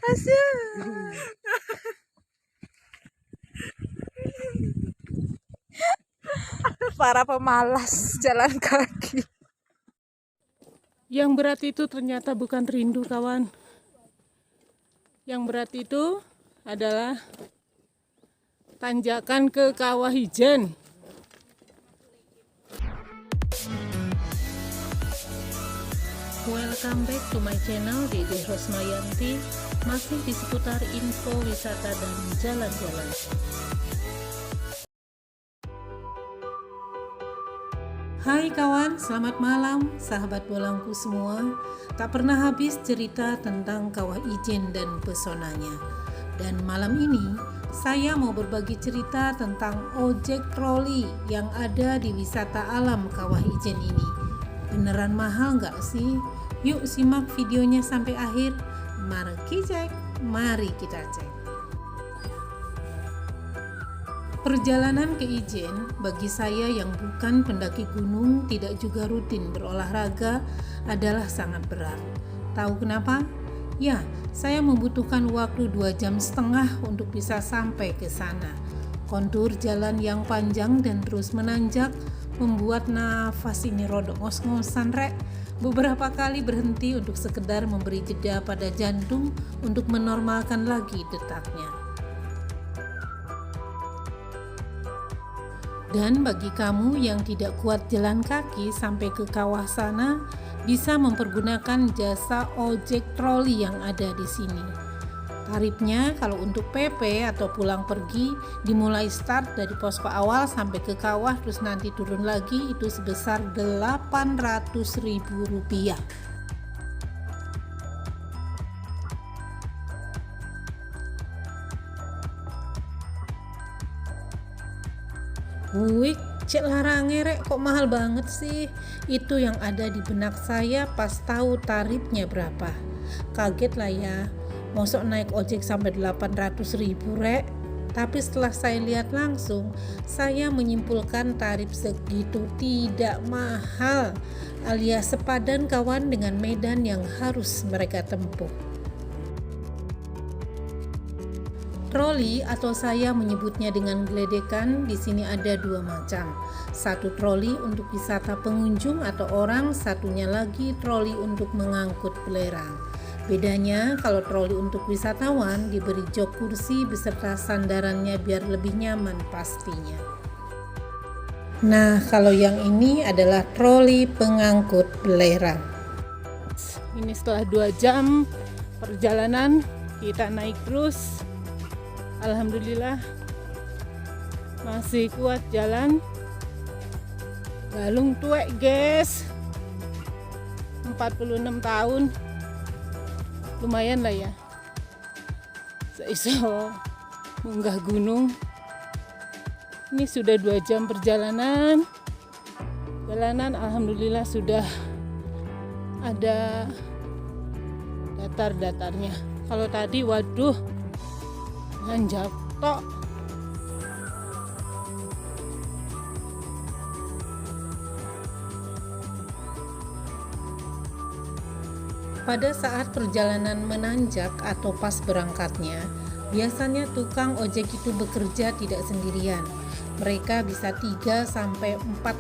Asyik. Para pemalas jalan kaki. Yang berat itu ternyata bukan rindu, kawan. Yang berat itu adalah tanjakan ke Kawah Ijen. Welcome back to my channel Dede Rosmayanti, masih di seputar info wisata dan jalan-jalan. Hai kawan, selamat malam sahabat bolangku semua. Tak pernah habis cerita tentang Kawah Ijen dan pesonanya. Dan malam ini saya mau berbagi cerita tentang ojek troli yang ada di wisata alam Kawah Ijen ini. Beneran mahal nggak sih? Yuk simak videonya sampai akhir. Mari kita cek. Perjalanan ke Ijen bagi saya yang bukan pendaki gunung, tidak juga rutin berolahraga, adalah sangat berat. Tahu kenapa? Ya, saya membutuhkan waktu 2,5 jam untuk bisa sampai ke sana. Kontur jalan yang panjang dan terus menanjak membuat nafas ini rodok ngos-ngosan rek. Beberapa kali berhenti untuk sekedar memberi jeda pada jantung untuk menormalkan lagi detaknya. Dan bagi kamu yang tidak kuat jalan kaki sampai ke kawah sana, bisa mempergunakan jasa ojek troli yang ada di sini. Tarifnya kalau untuk PP atau pulang pergi dimulai start dari posko awal sampai ke kawah terus nanti turun lagi itu sebesar Rp800.000. Wih, cek larange rek, kok mahal banget sih? Itu yang ada di benak saya pas tahu tarifnya berapa. Kaget lah ya. Mosok naik ojek sampai 800.000 rek. Tapi setelah saya lihat langsung, saya menyimpulkan tarif segitu tidak mahal, alias sepadan kawan dengan medan yang harus mereka tempuh. Troli atau saya menyebutnya dengan geledekan, di sini ada 2 macam. Satu troli untuk wisata pengunjung atau orang, satunya lagi troli untuk mengangkut belerang. Bedanya kalau troli untuk wisatawan diberi jok kursi beserta sandarannya biar lebih nyaman pastinya. Nah, kalau yang ini adalah troli pengangkut belerang. Ini setelah 2 jam perjalanan kita naik terus. Alhamdulillah masih kuat jalan. Galung tuwek guys, 46 tahun. Lumayan lah ya, seiso munggah gunung. Ini sudah 2 jam perjalanan. Alhamdulillah sudah ada datar-datarnya. Kalau tadi waduh, nanjak tok. Pada saat perjalanan menanjak atau pas berangkatnya, biasanya tukang ojek itu bekerja tidak sendirian. Mereka bisa 3-4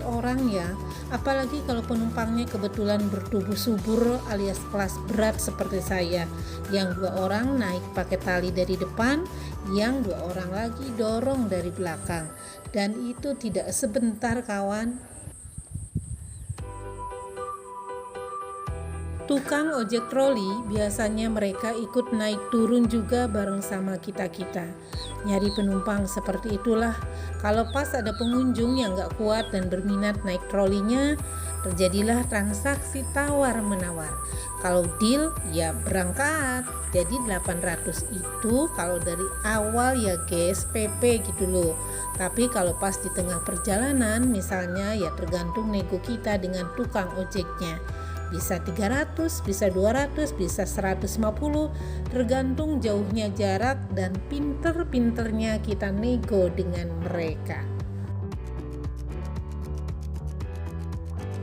orang ya, apalagi kalau penumpangnya kebetulan bertubuh subur alias kelas berat seperti saya. Yang 2 orang naik pakai tali dari depan, yang 2 orang lagi dorong dari belakang. Dan itu tidak sebentar kawan. Tukang ojek troli biasanya mereka ikut naik turun juga bareng sama kita-kita. Nyari penumpang seperti itulah. Kalau pas ada pengunjung yang gak kuat dan berminat naik trolinya, terjadilah transaksi tawar-menawar. Kalau deal ya berangkat. Jadi 800 itu kalau dari awal ya guys, PP gitu loh. Tapi kalau pas di tengah perjalanan misalnya ya tergantung nego kita dengan tukang ojeknya. Bisa 300, bisa 200, bisa 150, tergantung jauhnya jarak dan pinter-pinternya kita nego dengan mereka.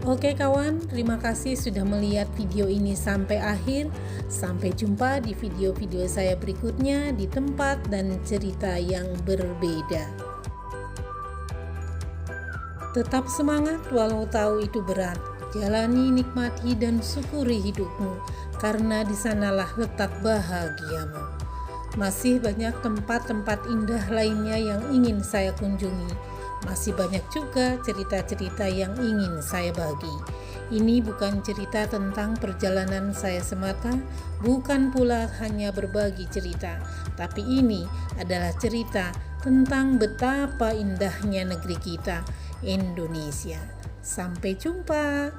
Oke kawan, terima kasih sudah melihat video ini sampai akhir. Sampai jumpa di video-video saya berikutnya di tempat dan cerita yang berbeda. Tetap semangat walau tahu itu berat. Jalani, nikmati, dan syukuri hidupmu, karena di sanalah letak bahagiamu. Masih banyak tempat-tempat indah lainnya yang ingin saya kunjungi. Masih banyak juga cerita-cerita yang ingin saya bagi. Ini bukan cerita tentang perjalanan saya semata, bukan pula hanya berbagi cerita, tapi ini adalah cerita tentang betapa indahnya negeri kita, Indonesia. Sampai jumpa.